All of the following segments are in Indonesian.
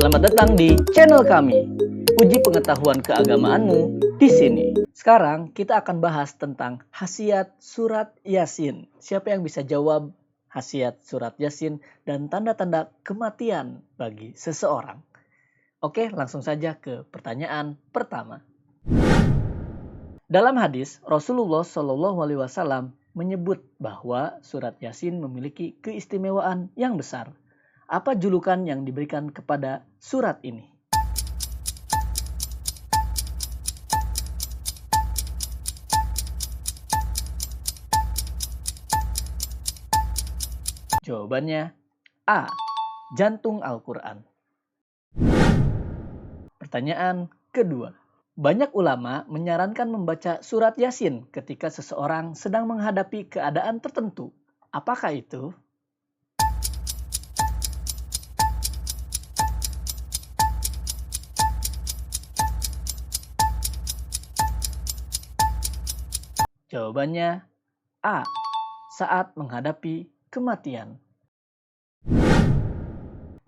Selamat datang di channel kami. Uji pengetahuan keagamaanmu di sini. Sekarang kita akan bahas tentang khasiat surat Yasin. Siapa yang bisa jawab khasiat surat Yasin dan tanda-tanda kematian bagi seseorang? Oke, langsung saja ke pertanyaan pertama. Dalam hadis, Rasulullah SAW menyebut bahwa surat Yasin memiliki keistimewaan yang besar. Apa julukan yang diberikan kepada surat ini? Jawabannya A. Jantung Al-Quran. Pertanyaan kedua. Banyak ulama menyarankan membaca surat Yasin ketika seseorang sedang menghadapi keadaan tertentu. Apakah itu? Jawabannya A. Saat menghadapi kematian.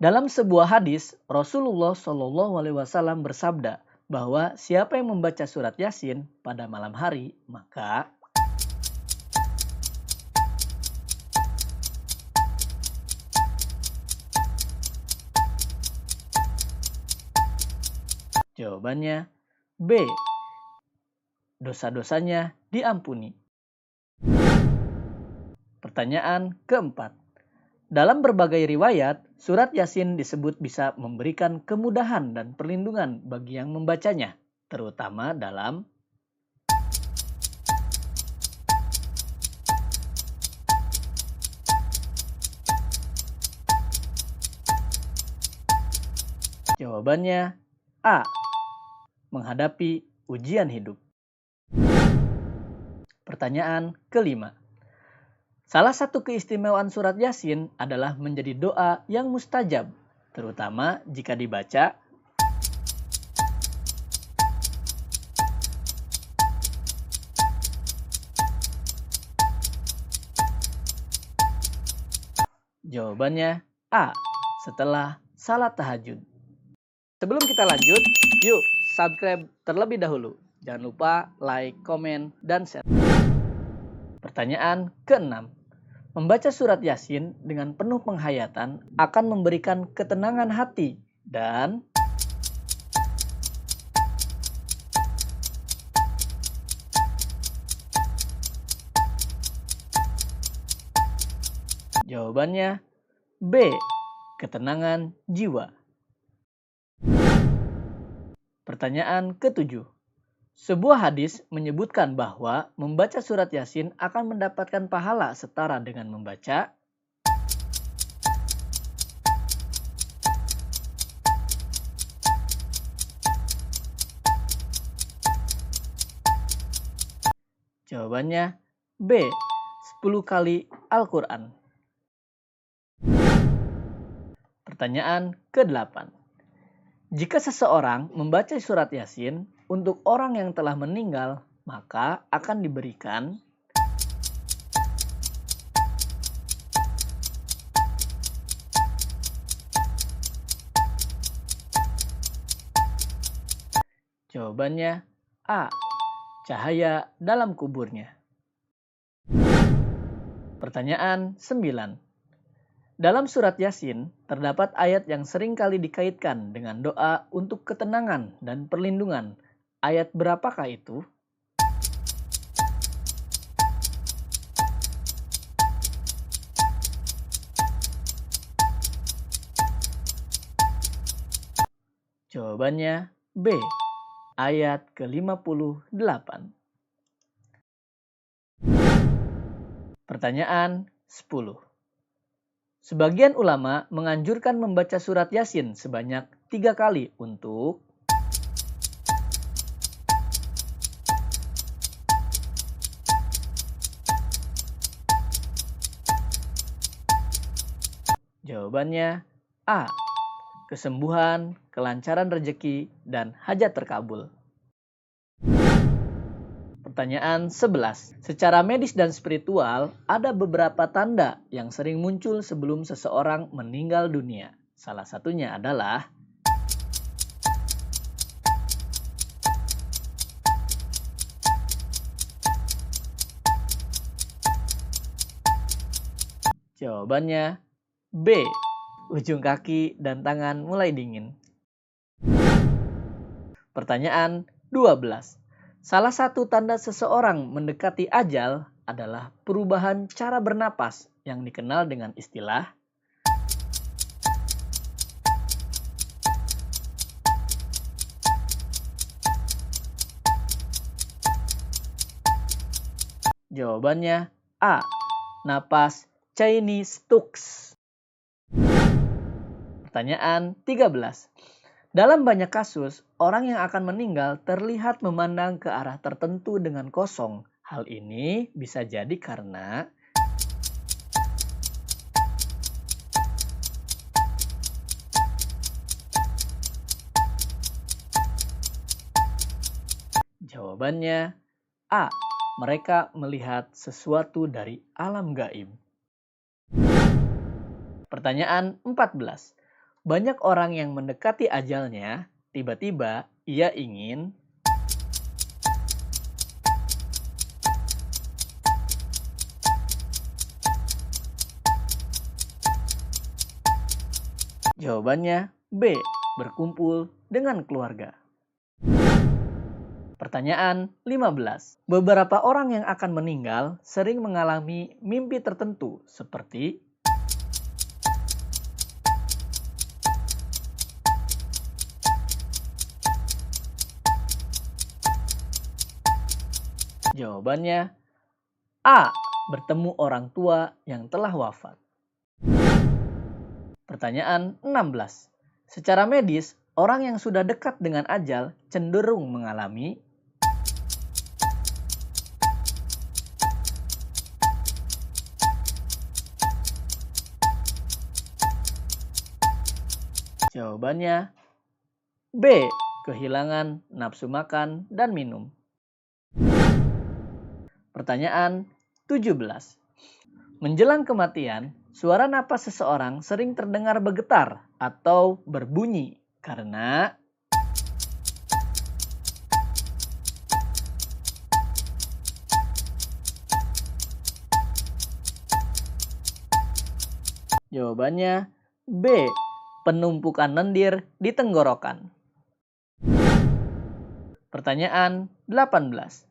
Dalam sebuah hadis, Rasulullah SAW bersabda bahwa siapa yang membaca surat Yasin pada malam hari, maka jawabannya B. Dosa-dosanya diampuni. Pertanyaan keempat. Dalam berbagai riwayat, surat Yasin disebut bisa memberikan kemudahan dan perlindungan bagi yang membacanya, terutama dalam jawabannya A. Menghadapi ujian hidup. Pertanyaan kelima. Salah satu keistimewaan surat Yasin adalah menjadi doa yang mustajab, terutama jika dibaca jawabannya A. Setelah salat tahajud. Sebelum kita lanjut, yuk subscribe terlebih dahulu. Jangan lupa like, komen, dan share. Pertanyaan keenam. Membaca surat Yasin dengan penuh penghayatan akan memberikan ketenangan hati dan jawabannya B. Ketenangan jiwa. Pertanyaan ketujuh. Sebuah hadis menyebutkan bahwa membaca surat Yasin akan mendapatkan pahala setara dengan membaca jawabannya B. 10 kali Al-Quran. Pertanyaan ke-8. Jika seseorang membaca surat Yasin untuk orang yang telah meninggal, maka akan diberikan jawabannya A. Cahaya dalam kuburnya. Pertanyaan 9. Dalam surat Yasin, terdapat ayat yang sering kali dikaitkan dengan doa untuk ketenangan dan perlindungan. Ayat berapakah itu? Jawabannya B. Ayat ke-58. Pertanyaan 10. Sebagian ulama menganjurkan membaca surat Yasin sebanyak 3 kali untuk jawabannya A. Kesembuhan, kelancaran rezeki, dan hajat terkabul. Pertanyaan 11. Secara medis dan spiritual, ada beberapa tanda yang sering muncul sebelum seseorang meninggal dunia. Salah satunya adalah Jawabannya B. Ujung kaki dan tangan mulai dingin. Pertanyaan 12. Salah satu tanda seseorang mendekati ajal adalah perubahan cara bernapas yang dikenal dengan istilah Jawabannya A. Napas Chinese Stux. Pertanyaan 13. Dalam banyak kasus, orang yang akan meninggal terlihat memandang ke arah tertentu dengan kosong. Hal ini bisa jadi karena jawabannya A. Mereka melihat sesuatu dari alam gaib. Pertanyaan 14. Banyak orang yang mendekati ajalnya, tiba-tiba ia ingin Jawabannya B. Berkumpul dengan keluarga. Pertanyaan 15. Beberapa orang yang akan meninggal sering mengalami mimpi tertentu seperti Jawabannya A. Bertemu orang tua yang telah wafat. Pertanyaan 16. Secara medis, orang yang sudah dekat dengan ajal cenderung mengalami Jawabannya B. Kehilangan nafsu makan dan minum. Pertanyaan 17. Menjelang kematian, suara napas seseorang sering terdengar bergetar atau berbunyi karena Jawabannya B. Penumpukan lendir di tenggorokan. Pertanyaan 18.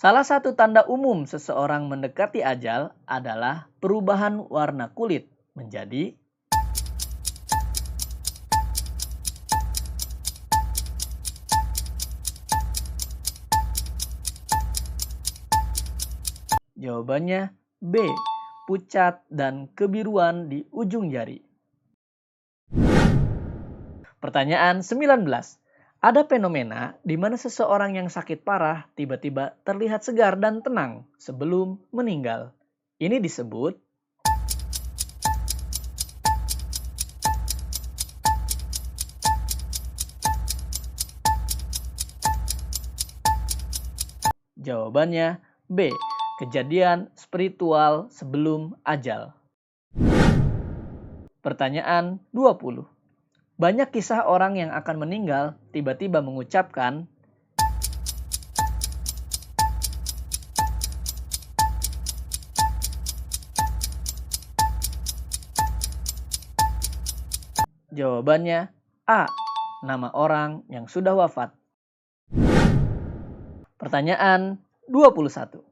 Salah satu tanda umum seseorang mendekati ajal adalah perubahan warna kulit menjadi Jawabannya B. Pucat dan kebiruan di ujung jari. Pertanyaan 19. Ada fenomena di mana seseorang yang sakit parah tiba-tiba terlihat segar dan tenang sebelum meninggal. Ini disebut Jawabannya B. Kejadian spiritual sebelum ajal. Pertanyaan 20. Banyak kisah orang yang akan meninggal tiba-tiba mengucapkan Jawabannya A. Nama orang yang sudah wafat. Pertanyaan 21.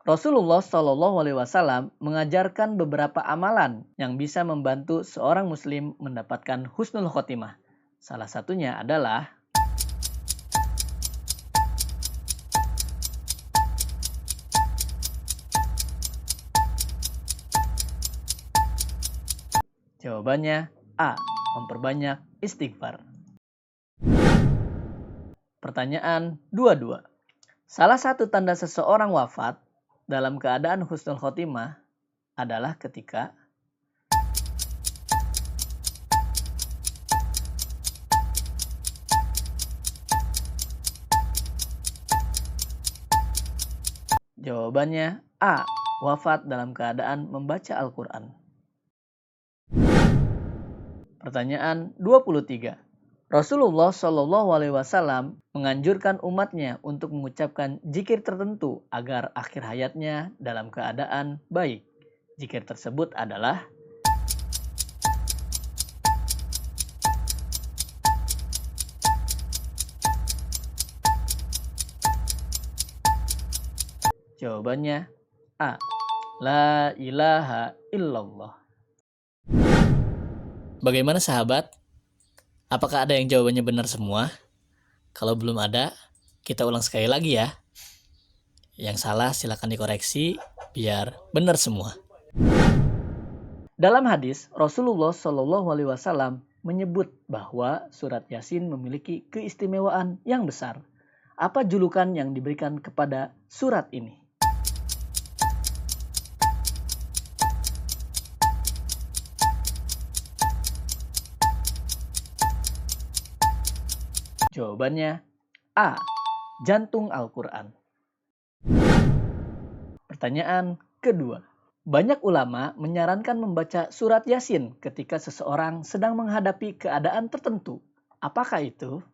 Rasulullah SAW mengajarkan beberapa amalan yang bisa membantu seorang muslim mendapatkan husnul khotimah. Salah satunya adalah Jawabannya A. Memperbanyak istighfar. Pertanyaan 22. Salah satu tanda seseorang wafat dalam keadaan husnul khotimah adalah ketika Jawabannya A. Wafat dalam keadaan membaca Al-Quran. Pertanyaan 23. Rasulullah SAW menganjurkan umatnya untuk mengucapkan zikir tertentu agar akhir hayatnya dalam keadaan baik. Zikir tersebut adalah jawabannya A. La ilaha illallah. Bagaimana sahabat? Apakah ada yang jawabannya benar semua? Kalau belum ada, kita ulang sekali lagi ya. Yang salah silakan dikoreksi biar benar semua. Dalam hadis, Rasulullah Shallallahu Alaihi Wasallam menyebut bahwa surat Yasin memiliki keistimewaan yang besar. Apa julukan yang diberikan kepada surat ini? Jawabannya A. Jantung Al-Quran. Pertanyaan kedua. Banyak ulama menyarankan membaca surat Yasin ketika seseorang sedang menghadapi keadaan tertentu. Apakah itu?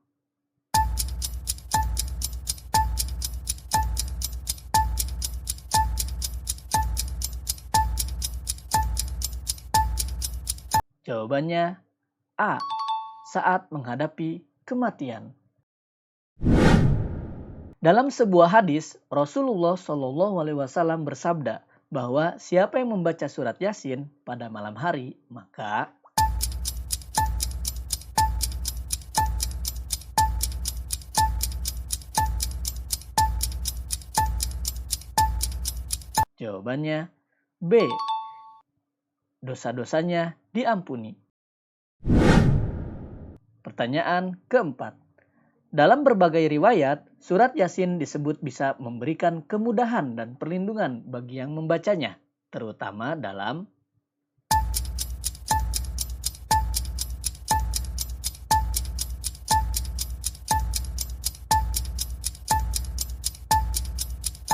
Jawabannya A. Saat menghadapi kematian. Dalam sebuah hadis, Rasulullah Shallallahu Alaihi Wasallam bersabda bahwa siapa yang membaca surat Yasin pada malam hari, maka jawabannya B. Dosa-dosanya diampuni. Pertanyaan keempat. Dalam berbagai riwayat, surat Yasin disebut bisa memberikan kemudahan dan perlindungan bagi yang membacanya, terutama dalam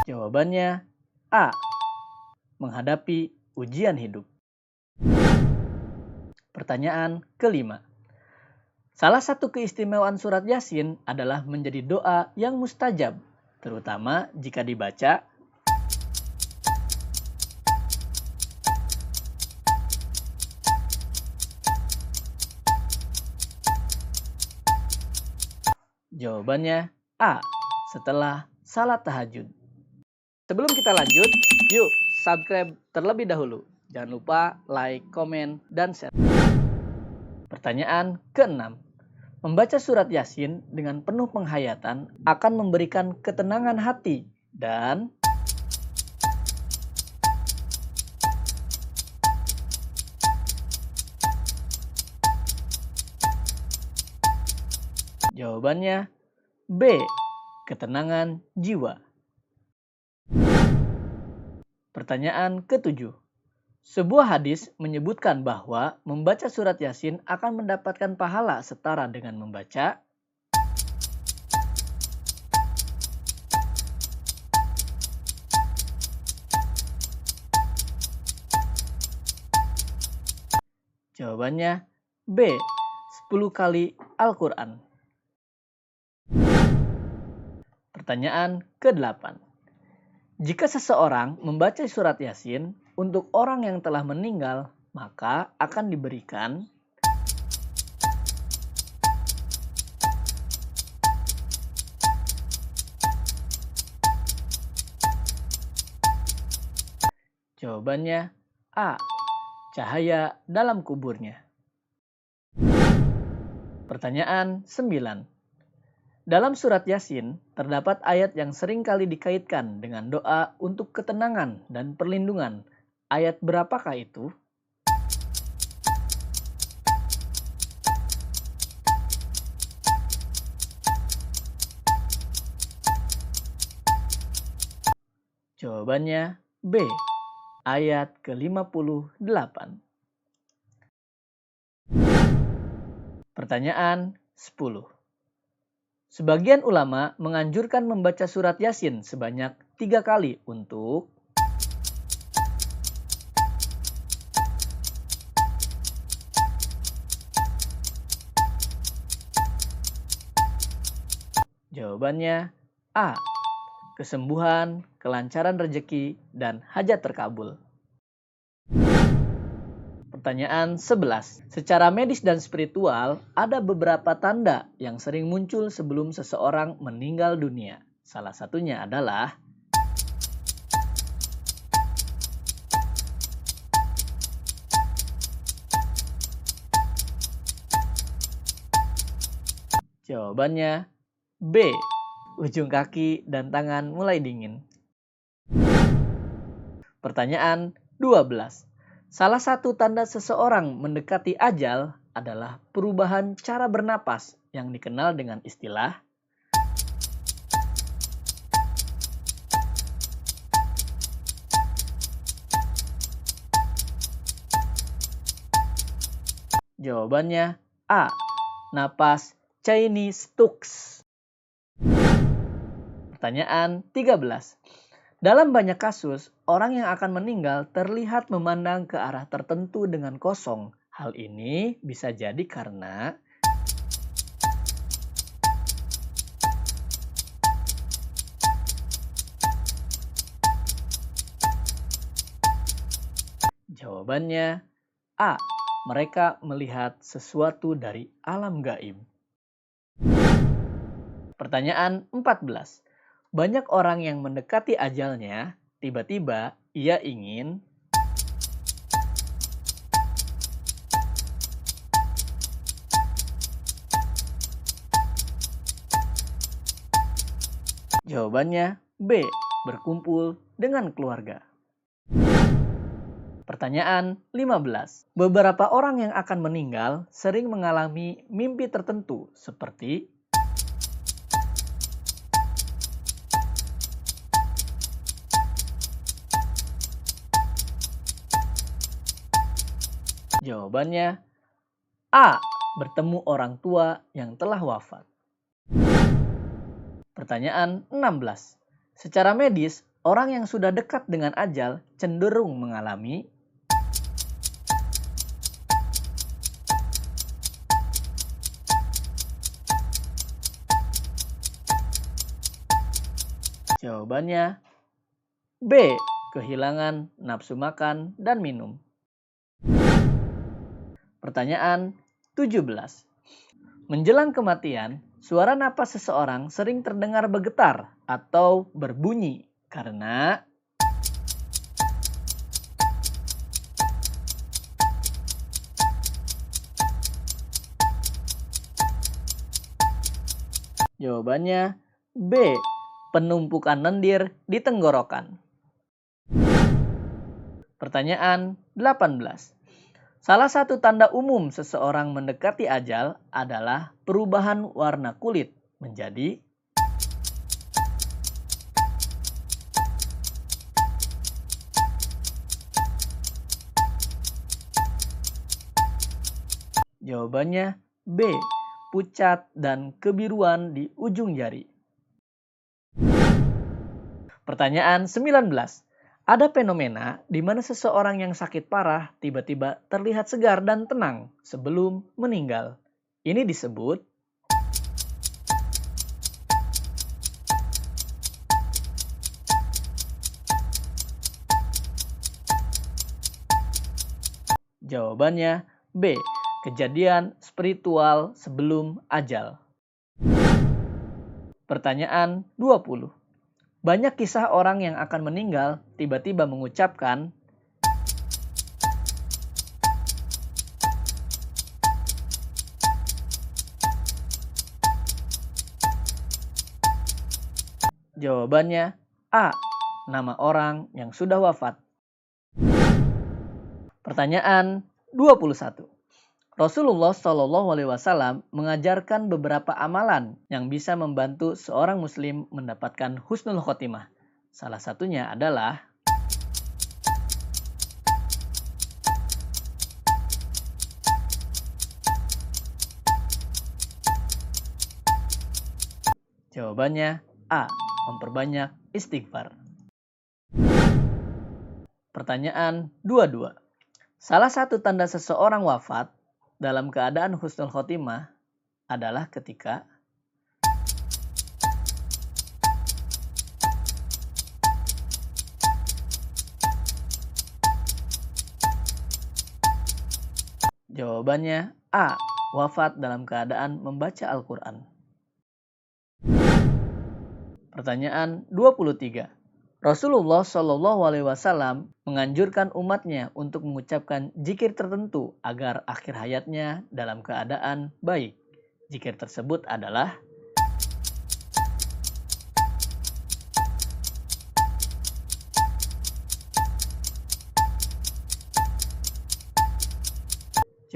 jawabannya A. Menghadapi ujian hidup. Pertanyaan kelima. Salah satu keistimewaan surat Yasin adalah menjadi doa yang mustajab, terutama jika dibaca jawabannya A. Setelah salat tahajud. Sebelum kita lanjut, yuk subscribe terlebih dahulu. Jangan lupa like, komen, dan share. Pertanyaan keenam. Membaca surat Yasin dengan penuh penghayatan akan memberikan ketenangan hati dan jawabannya B. Ketenangan jiwa. Pertanyaan ketujuh. Sebuah hadis menyebutkan bahwa membaca surat Yasin akan mendapatkan pahala setara dengan membaca jawabannya B. 10 kali Al-Quran. Pertanyaan ke-8. Jika seseorang membaca surat Yasin untuk orang yang telah meninggal, maka akan diberikan jawabannya A. Cahaya dalam kuburnya. Pertanyaan 9. Dalam surat Yasin, terdapat ayat yang sering kali dikaitkan dengan doa untuk ketenangan dan perlindungan. Ayat berapakah itu? Jawabannya B. Ayat ke-58. Pertanyaan 10. Sebagian ulama menganjurkan membaca surat Yasin sebanyak 3 kali untuk jawabannya A. Kesembuhan, kelancaran rezeki, dan hajat terkabul. Pertanyaan 11. Secara medis dan spiritual, ada beberapa tanda yang sering muncul sebelum seseorang meninggal dunia. Salah satunya adalah jawabannya B. Ujung kaki dan tangan mulai dingin. Pertanyaan 12. Salah satu tanda seseorang mendekati ajal adalah perubahan cara bernapas yang dikenal dengan istilah jawabannya A. Napas Chinese Stux. Pertanyaan 13. Dalam banyak kasus, orang yang akan meninggal terlihat memandang ke arah tertentu dengan kosong. Hal ini bisa jadi karena jawabannya A. Mereka melihat sesuatu dari alam gaib. Pertanyaan 14. Banyak orang yang mendekati ajalnya, tiba-tiba ia ingin jawabannya B. Berkumpul dengan keluarga. Pertanyaan 15. Beberapa orang yang akan meninggal sering mengalami mimpi tertentu seperti jawabannya A. Bertemu orang tua yang telah wafat. Pertanyaan 16. Secara medis, orang yang sudah dekat dengan ajal cenderung mengalami jawabannya B. Kehilangan nafsu makan dan minum. Pertanyaan 17. Menjelang kematian, suara napas seseorang sering terdengar bergetar atau berbunyi karena jawabannya B. Penumpukan lendir di tenggorokan. Pertanyaan 18. Salah satu tanda umum seseorang mendekati ajal adalah perubahan warna kulit menjadi jawabannya B. Pucat dan kebiruan di ujung jari. Pertanyaan 19. Ada fenomena di mana seseorang yang sakit parah tiba-tiba terlihat segar dan tenang sebelum meninggal. Ini disebut jawabannya B. Kejadian spiritual sebelum ajal. Pertanyaan 20. Banyak kisah orang yang akan meninggal tiba-tiba mengucapkan jawabannya A. Nama orang yang sudah wafat. Pertanyaan 21. Rasulullah SAW mengajarkan beberapa amalan yang bisa membantu seorang muslim mendapatkan husnul khotimah. Salah satunya adalah jawabannya A. Memperbanyak istighfar. Pertanyaan 22. Salah satu tanda seseorang wafat dalam keadaan husnul khotimah adalah ketika Jawabannya A. Wafat dalam keadaan membaca Al-Quran. Pertanyaan 23. Rasulullah Shallallahu Alaihi Wasallam menganjurkan umatnya untuk mengucapkan zikir tertentu agar akhir hayatnya dalam keadaan baik. Zikir tersebut adalah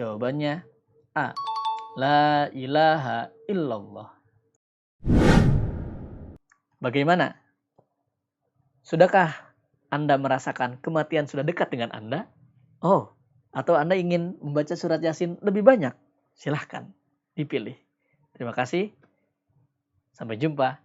jawabannya A. La ilaha illallah. Bagaimana? Sudahkah Anda merasakan kematian sudah dekat dengan Anda? Oh, atau Anda ingin membaca surat Yasin lebih banyak? Silahkan dipilih. Terima kasih. Sampai jumpa.